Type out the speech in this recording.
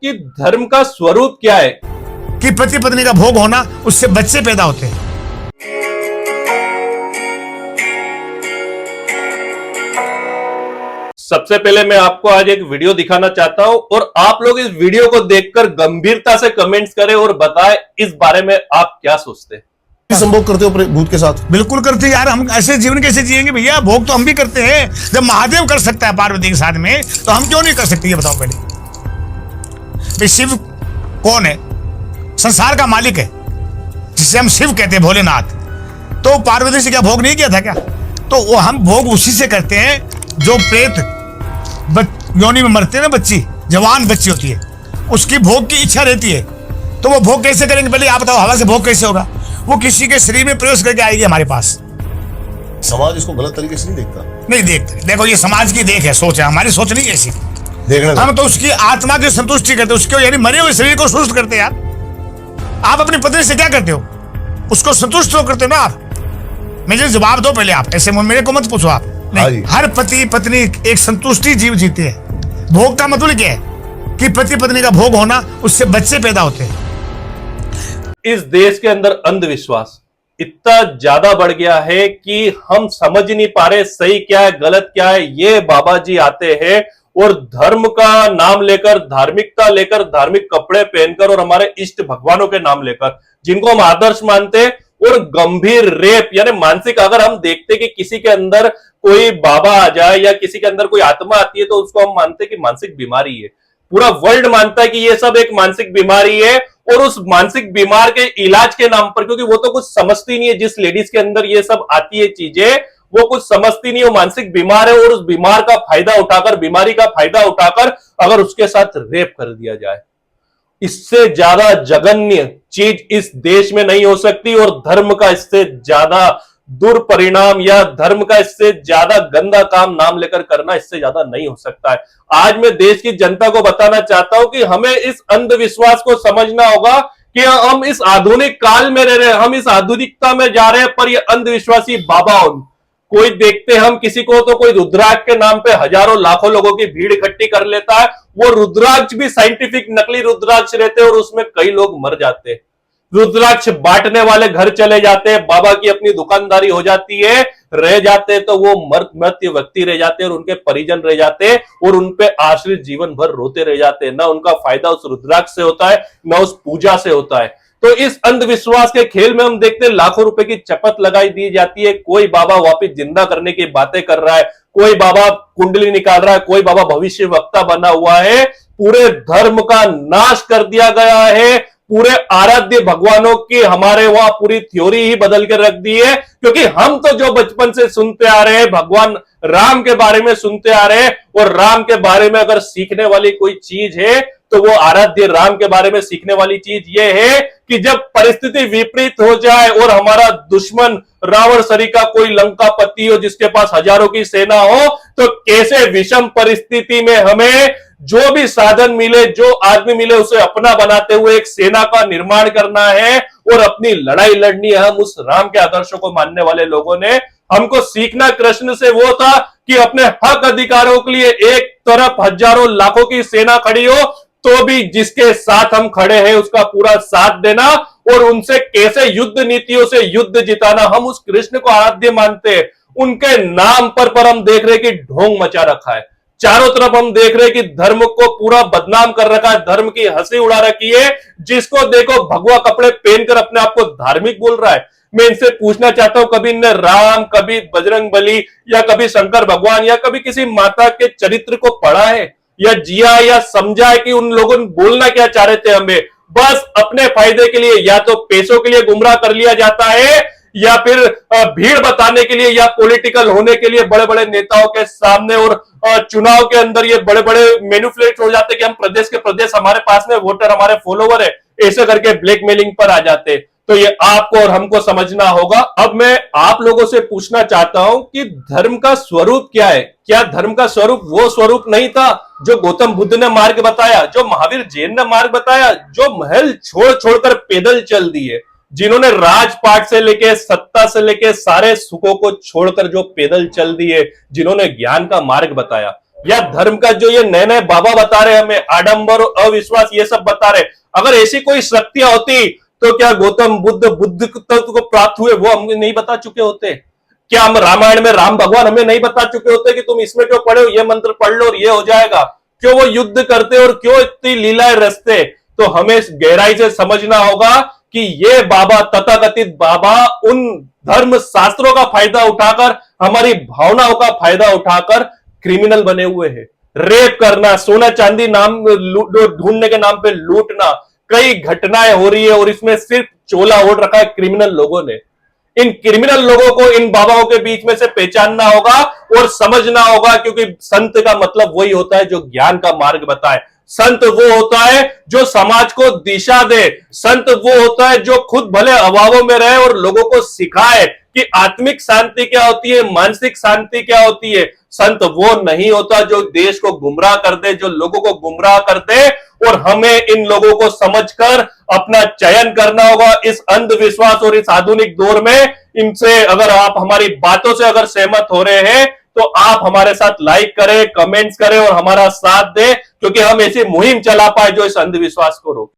कि धर्म का स्वरूप क्या है। कि पति पत्नी का भोग होना, उससे बच्चे पैदा होते हैं। सबसे पहले मैं आपको आज एक वीडियो दिखाना चाहता हूं और आप लोग इस वीडियो को देखकर गंभीरता से कमेंट्स करें और बताएं इस बारे में आप क्या सोचते हैं। संभोग करते हो भूत के साथ? बिल्कुल करते हैं यार, हम ऐसे जीवन कैसे जिएंगे भैया? भोग तो हम भी करते हैं। जब महादेव कर सकता है पार्वती के साथ में, तो हम क्यों नहीं कर सकते? ये बताओ पहले। भाई शिव कौन है? संसार का मालिक है, जिसे हम शिव कहते हैं, भोलेनाथ। तो पार्वती से क्या भोग नहीं किया था क्या? तो वो हम भोग उसी से करते हैं जो प्रेत योनि में मरते हैं ना, बच्ची, जवान बच्ची होती है, उसकी भोग की इच्छा रहती है। तो वो भोग कैसे करेंगे? पहले आप बताओ, हवा से भोग कैसे होगा? वो किसी के शरीर में प्रवेश करके आएगी हमारे पास। समाज इसको गलत तरीके से नहीं देखता? नहीं देखते। देखो, ये समाज की देख है, सोच है, हमारी सोच नहीं ऐसी। देखना हम तो उसकी आत्मा की संतुष्टि करते, उसके यानी मरे हुए शरीर को सुस्त करते यार। आप अपनी पत्नी से क्या करते हो? उसको संतुष्ट तो करते हो ना आप। मुझे जवाब दो पहले आप, ऐसे मेरे को मत पूछो आप। नहीं, हर पति पत्नी एक संतुष्टि जीव जीते हैं। भोग का मतलब क्या है? कि पति पत्नी का भोग होना, उससे बच्चे पैदा होते हैं। इस देश के अंदर अंधविश्वास इतना ज्यादा बढ़ गया है कि हम समझ नहीं पा रहे सही क्या है गलत क्या है। ये बाबा जी आते हैं और धर्म का नाम लेकर, धार्मिकता लेकर, धार्मिक कपड़े पहनकर और हमारे इष्ट भगवानों के नाम लेकर, जिनको हम आदर्श मानते हैं, और गंभीर रेप यानी मानसिक, अगर हम देखते कि किसी के अंदर कोई बाबा आ जाए या किसी के अंदर कोई आत्मा आती है तो उसको हम मानते हैं कि मानसिक बीमारी है। पूरा वर्ल्ड मानता है कि ये सब एक मानसिक बीमारी है, और उस मानसिक बीमार के इलाज के नाम पर, क्योंकि वो तो कुछ समझती नहीं है, जिस लेडीज के अंदर ये सब आती है चीजें, वो कुछ समझती नहीं, वो मानसिक बीमार है, और उस बीमार का फायदा उठाकर, बीमारी का फायदा उठाकर अगर उसके साथ रेप कर दिया जाए, इससे ज्यादा जघन्य चीज इस देश में नहीं हो सकती। और धर्म का इससे ज्यादा दुर्परिणाम या धर्म का इससे ज्यादा गंदा काम नाम लेकर करना इससे ज्यादा नहीं हो सकता है। आज मैं देश की जनता को बताना चाहता हूं कि हमें इस अंधविश्वास को समझना होगा कि हम इस आधुनिक काल में रह रहे हैं, हम इस आधुनिकता में जा रहे हैं, पर ये अंधविश्वासी बाबा, कोई देखते हम किसी को तो कोई रुद्राक्ष के नाम पे हजारों लाखों लोगों की भीड़ इकट्ठी कर लेता है। वो रुद्राक्ष भी साइंटिफिक नकली रुद्राक्ष रहते हैं और उसमें कई लोग मर जाते हैं। रुद्राक्ष बांटने वाले घर चले जाते हैं, बाबा की अपनी दुकानदारी हो जाती है, रह जाते हैं तो वो मृत व्यक्ति रह जाते हैं और उनके परिजन रह जाते हैं और उनपे आश्रित जीवन भर रोते रह जाते हैं। ना उनका फायदा उस रुद्राक्ष से होता है, ना उस पूजा से होता है। तो इस अंधविश्वास के खेल में हम देखते हैं लाखों रुपए की चपत लगाई दी जाती है। कोई बाबा वापिस जिंदा करने की बातें कर रहा है, कोई बाबा कुंडली निकाल रहा है, कोई बाबा भविष्य वक्ता बना हुआ है। पूरे धर्म का नाश कर दिया गया है, पूरे आराध्य भगवानों की हमारे वहां पूरी थ्योरी ही बदल के रख दी है। क्योंकि हम तो जो बचपन से सुनते आ रहे हैं, भगवान राम के बारे में सुनते आ रहे हैं, और राम के बारे में अगर सीखने वाली कोई चीज है तो वो आराध्य राम के बारे में सीखने वाली चीज ये है कि जब परिस्थिति विपरीत हो जाए और हमारा दुश्मन रावण सरीका कोई लंकापति हो जिसके पास हजारों की सेना हो, तो कैसे विषम परिस्थिति में हमें जो भी साधन मिले, जो आदमी मिले, उसे अपना बनाते हुए एक सेना का निर्माण करना है और अपनी लड़ाई लड़नी है। हम उस राम के आदर्शों को मानने वाले लोगों ने, हमको सीखना कृष्ण से वो था कि अपने हक अधिकारों के लिए एक तरफ हजारों लाखों की सेना खड़ी हो तो भी जिसके साथ हम खड़े हैं उसका पूरा साथ देना और उनसे कैसे युद्ध नीतियों से युद्ध जिताना। हम उस कृष्ण को आराध्य मानते हैं। उनके नाम पर हम देख रहे कि ढोंग मचा रखा है, चारों तरफ हम देख रहे कि धर्म को पूरा बदनाम कर रखा है, धर्म की हंसी उड़ा रखी है। जिसको देखो भगवा कपड़े पहनकर अपने आप को धार्मिक बोल रहा है। मैं इनसे पूछना चाहता हूं, कभी इनने राम, कभी बजरंग बली या कभी शंकर भगवान या कभी किसी माता के चरित्र को पढ़ा है या जिया या समझा है कि उन लोगों ने बोलना क्या चाह रहे थे? हमें बस अपने फायदे के लिए या तो पैसों के लिए गुमराह कर लिया जाता है या फिर भीड़ बताने के लिए या पॉलिटिकल होने के लिए बड़े बड़े नेताओं के सामने और चुनाव के अंदर ये बड़े बड़े मैनिपुलेट हो जाते कि हम प्रदेश के प्रदेश, हमारे पास में वोटर, हमारे फॉलोवर है, ऐसे करके ब्लैकमेलिंग पर आ जाते। तो ये आपको और हमको समझना होगा। अब मैं आप लोगों से पूछना चाहता हूं कि धर्म का स्वरूप क्या है? क्या धर्म का स्वरूप वो स्वरूप नहीं था जो गौतम बुद्ध ने मार्ग बताया, जो महावीर जैन ने मार्ग बताया, जो महल छोड़ छोड़कर पैदल चल दिए, जिन्होंने राजपाट से लेके सत्ता से लेके सारे सुखों को छोड़कर जो पैदल चल दिए, जिन्होंने ज्ञान का मार्ग बताया? या धर्म का जो ये नए नए बाबा बता रहे हमें, आडंबर अविश्वास ये सब बता रहे, अगर ऐसी कोई शक्तियां होती तो क्या गौतम बुद्ध तत्व को प्राप्त हुए वो हमें नहीं बता चुके होते? क्या हम रामायण में राम भगवान हमें नहीं बता चुके होते कि तुम इसमें क्यों पढ़े हो, ये मंत्र पढ़ लो और ये हो जाएगा? क्यों वो युद्ध करते और क्यों इतनी लीलाएं रचते? तो हमें गहराई से समझना होगा कि ये बाबा, तथाकथित बाबा, उन धर्म शास्त्रों का फायदा उठाकर, हमारी भावनाओं का फायदा उठाकर क्रिमिनल बने हुए हैं। रेप करना, सोना चांदी नाम ढूंढने के नाम पे लूटना, कई घटनाएं हो रही है और इसमें सिर्फ चोला ओढ़ रखा है क्रिमिनल लोगों ने। इन क्रिमिनल लोगों को इन बाबाओं के बीच में से पहचानना होगा और समझना होगा, क्योंकि संत का मतलब वही होता है जो ज्ञान का मार्ग बताए। संत वो होता है जो समाज को दिशा दे। संत वो होता है जो खुद भले अभावों में रहे और लोगों को सिखाए कि आत्मिक शांति क्या होती है, मानसिक शांति क्या होती है। संत वो नहीं होता जो देश को गुमराह कर दे, जो लोगों को गुमराह कर दे। और हमें इन लोगों को समझकर अपना चयन करना होगा इस अंधविश्वास और इस आधुनिक दौर में। इनसे अगर आप हमारी बातों से अगर सहमत हो रहे हैं तो आप हमारे साथ लाइक करें, कमेंट्स करें और हमारा साथ दें, क्योंकि हम ऐसी मुहिम चला पाए जो इस अंधविश्वास को रोके।